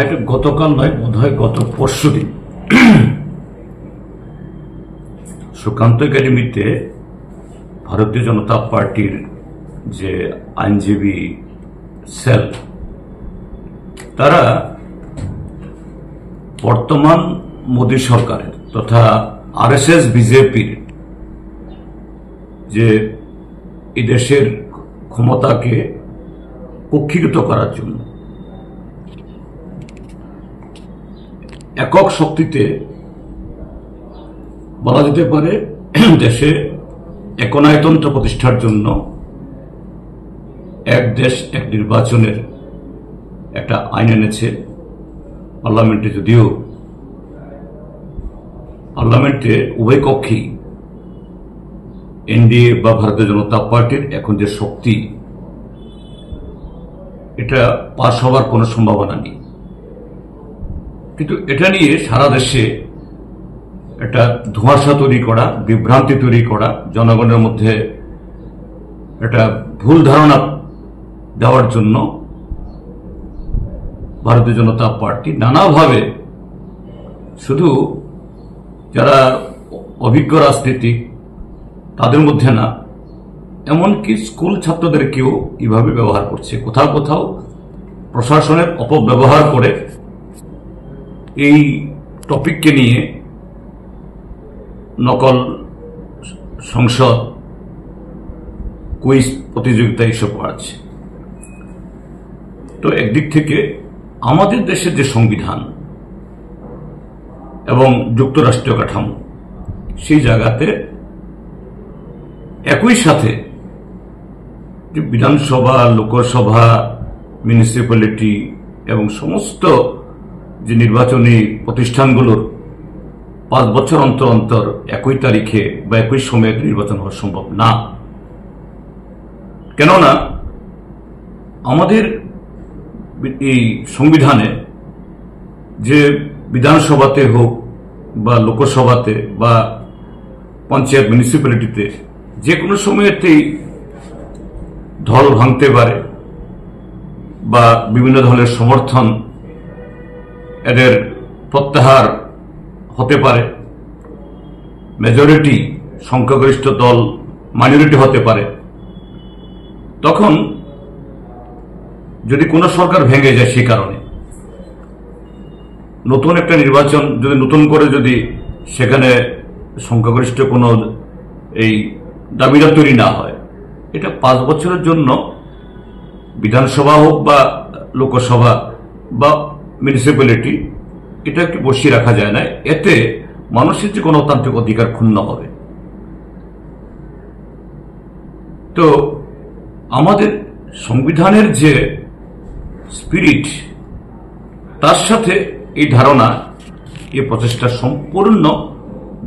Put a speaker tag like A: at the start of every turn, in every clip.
A: এটা গতকাল নয়, বোধহয় গত পরশুদিন সুকান্ত একাডেমিতে ভারতীয় জনতা পার্টির যে আইনজীবী সেল, তারা বর্তমান মোদী সরকারের তথা আরএসএস বিজেপির যে এই দেশের ক্ষমতাকে কক্ষীভূত করার জন্য একক শক্তিতে বলা যেতে পারে দেশে একনায়তন্ত্র প্রতিষ্ঠার জন্য এক দেশ এক নির্বাচনের একটা আইন এনেছে পার্লামেন্টে। যদিও পার্লামেন্টে উভয় কক্ষেই এনডিএ বা ভারতীয় জনতা পার্টির এখন যে শক্তি, এটা পাশ হওয়ার কোনো সম্ভাবনা নেই। কিন্তু এটা নিয়ে সারা দেশে একটা ধোঁয়াশা তৈরি করা, বিভ্রান্তি তৈরি করা, জনগণের মধ্যে একটা ভুল ধারণা দেওয়ার জন্য ভারতীয় জনতা পার্টি নানাভাবে শুধু যারা অভিজ্ঞ রাজনীতিক তাদের মধ্যে না, এমনকি স্কুল ছাত্রদেরকেও এভাবে ব্যবহার করছে। কোথাও কোথাও প্রশাসনের অপব্যবহার করে এই টপিককে নিয়ে নকল সংসদ, কুইজ প্রতিযোগিতা এসব করাচ্ছে। তো একদিক থেকে আমাদের দেশের যে সংবিধান এবং যুক্তরাষ্ট্রীয় কাঠামো, সেই জায়গাতে একই সাথে যে বিধানসভা, লোকসভা, মিউনিসিপ্যালিটি এবং সমস্ত যে নির্বাচনী প্রতিষ্ঠানগুলোর 5 বছর অন্তর অন্তর একই তারিখে বা একই সময়ে নির্বাচন হওয়া সম্ভব না। কেননা আমাদের এই সংবিধানে যে বিধানসভাতে হোক বা লোকসভাতে বা পঞ্চায়েত মিউনিসিপ্যালিটিতে যে কোনো সময়েতেই দল ভাঙতে পারে বা বিভিন্ন ধরনের সমর্থন এদের প্রত্যাহার হতে পারে, মেজরিটি সংখ্যাগরিষ্ঠ দল মাইনরিটি হতে পারে। তখন যদি কোনো সরকার ভেঙে যায়, সেই কারণে নতুন একটা নির্বাচন যদি নতুন করে যদি সেখানে সংখ্যাগরিষ্ঠ কোনো এই দাবিদার তৈরি না হয়, এটা 5 বছরের জন্য বিধানসভা হোক বা লোকসভা বা মিউনিসিপ্যালিটি, এটাকে বসিয়ে রাখা যায় না। এতে মানুষের যে গণতান্ত্রিক অধিকার ক্ষুণ্ণ হবে। তো আমাদের সংবিধানের যে স্পিরিট, তার সাথে এই ধারণা, এই প্রচেষ্টা সম্পূর্ণ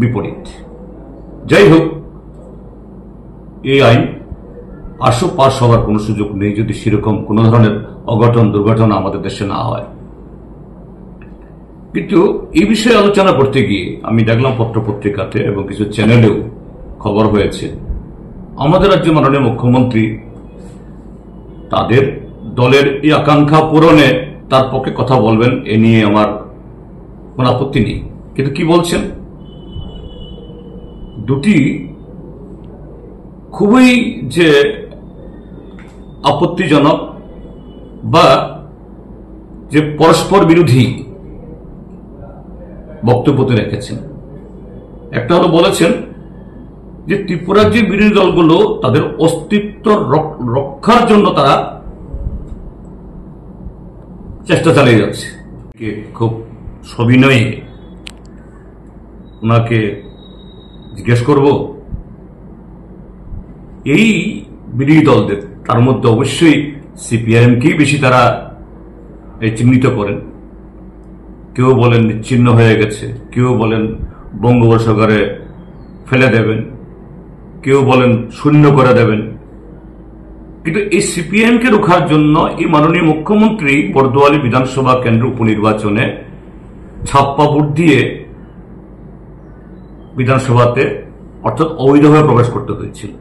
A: বিপরীত। যাই হোক, এই আইন পাশ হওয়ার কোনো সুযোগ নেই যদি সেরকম কোনো ধরনের অঘটন দুর্ঘটনা আমাদের দেশে না হয়। কিন্তু এই বিষয়ে আলোচনা করতে গিয়ে আমি দেখলাম পত্রপত্রিকাতে এবং কিছু চ্যানেলেও খবর হয়েছে, আমাদের রাজ্যের মাননীয় মুখ্যমন্ত্রী তাদের দলের এই আকাঙ্ক্ষা পূরণে তার পক্ষে কথা বলবেন, এ নিয়ে আমার কোনো আপত্তি নেই। কিন্তু কি বলছেন, দুটি খুবই যে আপত্তিজনক বা যে পরস্পর বিরোধী বক্তব্য রেখেছেন। একটা হলো বলেছেন যে ত্রিপুরার যে বিরোধী দলগুলো তাদের অস্তিত্ব রক্ষার জন্য তারা চেষ্টা চালিয়ে যাচ্ছে। খুব সবিনয়ে ওনাকে জিজ্ঞেস করব, এই বিরোধী দলদের তার মধ্যে অবশ্যই সিপিআইএমকেই বেশি তারা চিহ্নিত করেন। কেউ বলেন নিচ্ছিন্ন হয়ে গেছে, কেউ বলেন বঙ্গোপসাগরে ফেলে দেবেন, কেউ বলেন শূন্য করে দেবেন। কিন্তু এই সিপিআইএমকে রোখার জন্য এই মাননীয় মুখ্যমন্ত্রী বরদোয়ালি বিধানসভা কেন্দ্র উপনির্বাচনে ছাপ্পা ভোট দিয়ে বিধানসভাতে অর্থাৎ অবৈধভাবে প্রবেশ করতে হয়েছিল।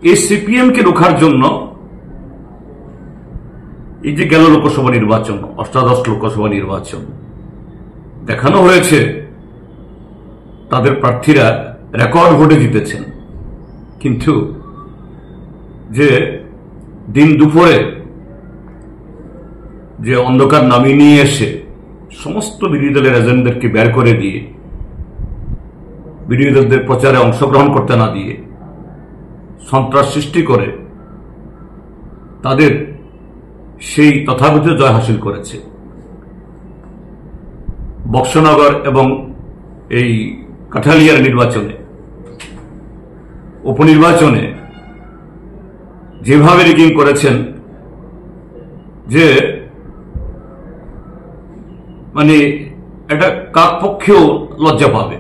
A: এই সিপিএমকে রোখার জন্য এই যে গেল লোকসভা নির্বাচন, অষ্টাদশ লোকসভা নির্বাচন, দেখানো হয়েছে তাদের প্রার্থীরা রেকর্ড ভোটে জিতেছেন, কিন্তু যে দিন দুপুরে যে অন্ধকার নামিয়ে নিয়ে এসে সমস্ত বিরোধী দলের এজেন্টদেরকে বের করে দিয়ে, বিরোধী দলদের প্রচারে অংশগ্রহণ করতে না দিয়ে সন্ত্রাস সৃষ্টি করে তাদের সেই তথাকথিত জয় হাসিল করেছে। বক্সনগর এবং এই কাঠালিয়ার নির্বাচনে, উপনির্বাচনে যেভাবে রিগিং করেছেন যে মানে এটা কার পক্ষেও লজ্জা পাবে।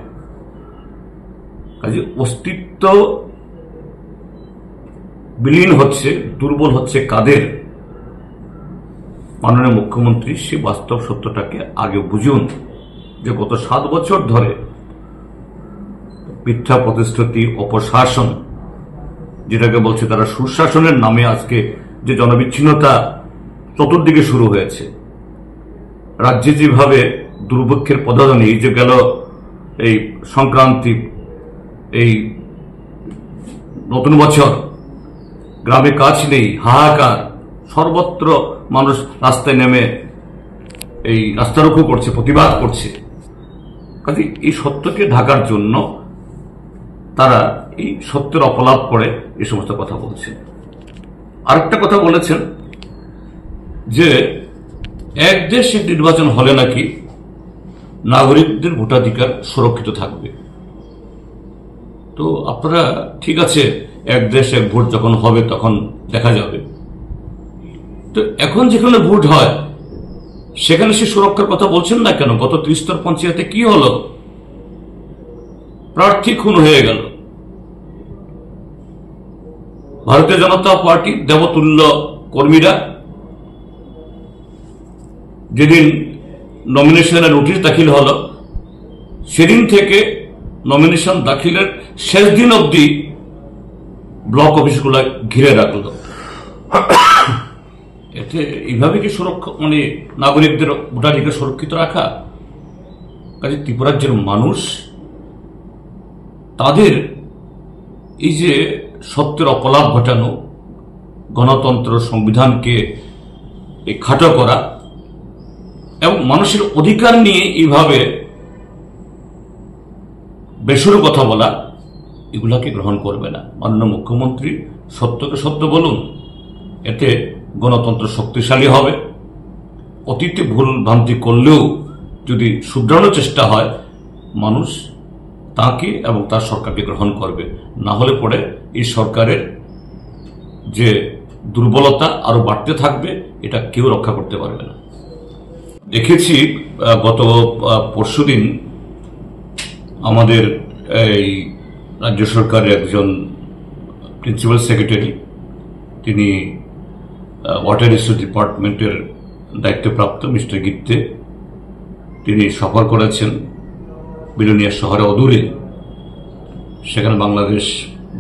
A: কাজে অস্তিত্ব বিলীন হচ্ছে, দুর্বল হচ্ছে কাদের? মাননীয় মুখ্যমন্ত্রী সে বাস্তব সত্যটাকে আগে বুঝুন যে গত 7 বছর ধরে মিথ্যা প্রতিশ্রুতি, অপশাসন, যেটাকে বলছে তারা সুশাসনের নামে আজকে যে জনবিচ্ছিন্নতা চতুর্দিকে শুরু হয়েছে, রাজ্যে যেভাবে দুর্ভিক্ষের পদধ্বনি, যে গেল এই সংক্রান্তি, এই নতুন বছর, গ্রামে কাজ নেই, হাহাকার, সর্বত্র মানুষ রাস্তায় নেমে এই রাস্তা রোকো করছে, প্রতিবাদ করছে। কাজে এই সত্যকে ঢাকার জন্য তারা এই সত্যের অপলাপ করে এই সমস্ত কথা বলছে। আরেকটা কথা বলেছেন যে এক দেশ এক নির্বাচন হলে নাকি নাগরিকদের ভোটাধিকার সুরক্ষিত থাকবে। তো আপনারা ঠিক আছে, এক দেশ এক ভোট যখন হবে তখন দেখা যাবে। তো এখন যেখানে ভোট হয় সেখানে সে সুরক্ষার কথা বলছেন না কেন? গত ত্রিস্তর পঞ্চায়েতে কি হলো? প্রার্থী খুন হয়ে গেল। ভারতীয় জনতা পার্টি দেবতুল্য কর্মীরা যেদিন নমিনেশনের নোটিশ দাখিল হল, সেদিন থেকে নমিনেশন দাখিলের শেষ দিন অবধি ব্লক অফিসগুলো ঘিরে রাখল। এতে এইভাবে কি সুরক্ষা, মানে নাগরিকদের ভোটাধিকার সুরক্ষিত রাখা? কাজে ত্রিপুরাজ্যের মানুষ তাদের এই যে সত্যের অপলাপ ঘটানো, গণতন্ত্র সংবিধানকে খাটো করা এবং মানুষের অধিকার নিয়ে এইভাবে বেসুরো কথা বলা, এগুলাকে গ্রহণ করবে না। মাননীয় মুখ্যমন্ত্রী সত্যকে সত্য বলুন, এতে গণতন্ত্র শক্তিশালী হবে। অতীতে ভুল ভ্রান্তি করলেও যদি শুধরানোর চেষ্টা হয়, মানুষ তাকে এবং তার সরকারকে গ্রহণ করবে। না হলে পরে এই সরকারের যে দুর্বলতা আরো বাড়তে থাকবে, এটা কেউ রক্ষা করতে পারবে না। দেখেছি গত পরশুদিন আমাদের এই রাজ্য সরকারের একজন প্রিন্সিপাল সেক্রেটারি, তিনি ওয়াটার রিসোর্স ডিপার্টমেন্টের দায়িত্বপ্রাপ্ত মিস্টার গিত্তে, তিনি সফর করেছেন বিলোনিয়া শহরে অদূরে। সেখানে বাংলাদেশ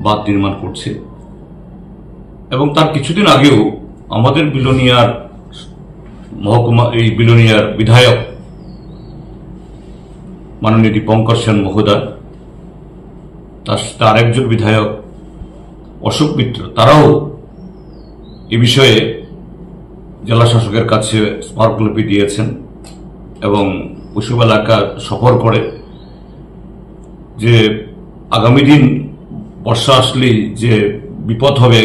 A: বাঁধ নির্মাণ করছে এবং তার কিছুদিন আগেও আমাদের বিলোনিয়ার মহকুমা, এই বিলোনিয়ার বিধায়ক মাননীয় দীপঙ্কর সেন মহোদয়, তার একজন বিধায়ক অশোক মিত্র, তারাও এ বিষয়ে জেলা শাসকের কাছে স্মারকলিপি দিয়েছেন এবং ওইসব এলাকা সফর করে যে আগামী দিন বর্ষা আসলেই যে বিপদ হবে,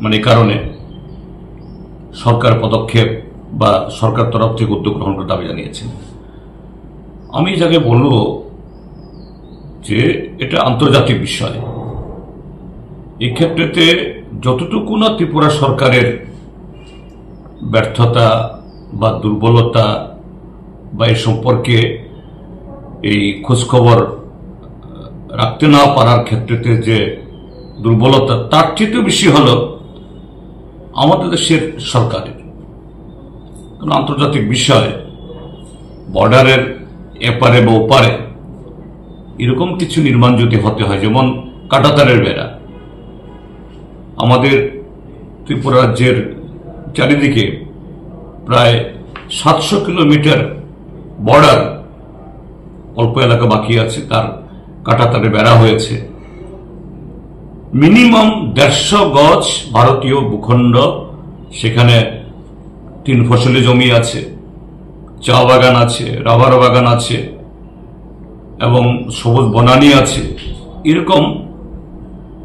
A: মানে কারণে সরকার পদক্ষেপ বা সরকার তরফ থেকে উদ্যোগ গ্রহণ করে দাবি জানিয়েছেন। আমি যাকে বলবো যে এটা আন্তর্জাতিক বিষয়। এই ক্ষেত্রেতে যতটুকু না ত্রিপুরা সরকারের ব্যর্থতা বা দুর্বলতা বা এ সম্পর্কে এই খোঁজখবর রাখতে না পারার ক্ষেত্রেতে যে দুর্বলতা, তার চেয়ে বেশি হল আমাদের দেশের সরকারের। কারণ আন্তর্জাতিক বিষয়, বর্ডারের এপারে বা ওপারে এরকম কিছু নির্মাণ যদি হতে হয়, যেমন কাঁটাতারের বেড়া, আমাদের ত্রিপুরা রাজ্যের চারিদিকে প্রায় 700 কিলোমিটার বর্ডার, অল্প এলাকা বাকি আছে, তার কাঁটাতারে বেড়া হয়েছে। মিনিমাম 150 গজ ভারতীয় ভূখণ্ড, সেখানে 3 ফসলি জমি আছে, চা বাগান আছে, রাবার বাগান আছে এবং সবুজ বনানী আছে। এরকম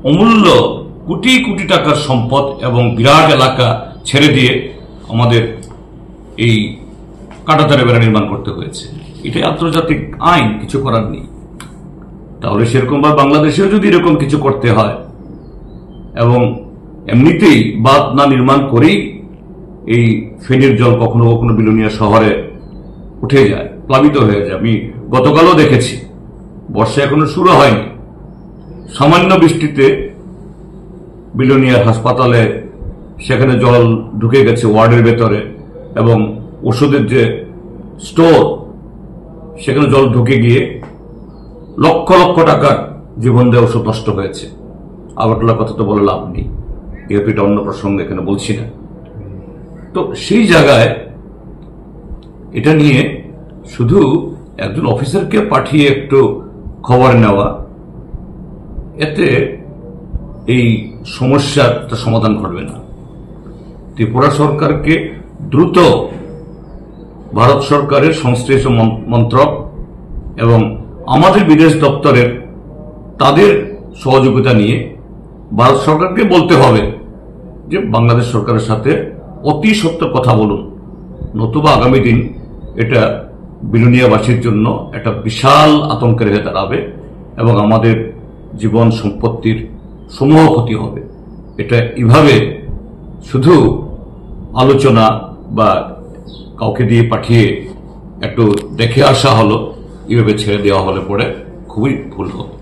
A: অমূল্য কোটি কোটি টাকার সম্পদ এবং বিরাট এলাকা ছেড়ে দিয়ে আমাদের এই কাঁটাতারে বেড়া নির্মাণ করতে হয়েছে। এটাই আন্তর্জাতিক আইন, কিছু করার নেই। তাহলে সেরকম ভাবে বাংলাদেশেও যদি এরকম কিছু করতে হয় এবং এমনিতেই বাঁধ না নির্মাণ করেই এই ফেনীর জল কখনো কখনো বিলোনিয়া শহরে উঠে যায়, প্লাবিত হয়ে যায়। আমি গতকালও দেখেছি, বর্ষা এখনো শুরু হয়নি, সামান্য বৃষ্টিতে বিলোনিয়ার হাসপাতালে সেখানে জল ঢুকে গেছে ওয়ার্ডের ভেতরে, এবং ওষুধের যে স্টোর সেখানে জল ঢুকে গিয়ে লক্ষ লক্ষ টাকার জীবন দেওয়া ওষুধ নষ্ট হয়েছে। আগরতলার কথা তো বলে লাভ নেই, যেহেতু এটা অন্য প্রসঙ্গে এখানে বলছি না। তো সেই জায়গায় এটা নিয়ে শুধু একজন অফিসারকে পাঠিয়ে একটু খবর নেওয়া, এতে এই সমস্যার সমাধান ঘটবে না। ত্রিপুরা সরকারকে দ্রুত ভারত সরকারের সংশ্লিষ্ট মন্ত্রক এবং আমাদের বিদেশ দপ্তরের তাদের সহযোগিতা নিয়ে ভারত সরকারকে বলতে হবে যে বাংলাদেশ সরকারের সাথে অতি সত্বর কথা বলুন, নতুবা আগামী দিন এটা বিলোনিয়াবাসীর জন্য একটা বিশাল আতঙ্কের হয়ে দাঁড়াবে এবং আমাদের জীবন সম্পত্তির সমূহ ক্ষতি হবে। এটা এভাবে শুধু আলোচনা বা কাউকে দিয়ে পাঠিয়ে একটু দেখে আসা হলো, এভাবে ছেড়ে দেওয়া হলে পরে খুবই ভুল হবে।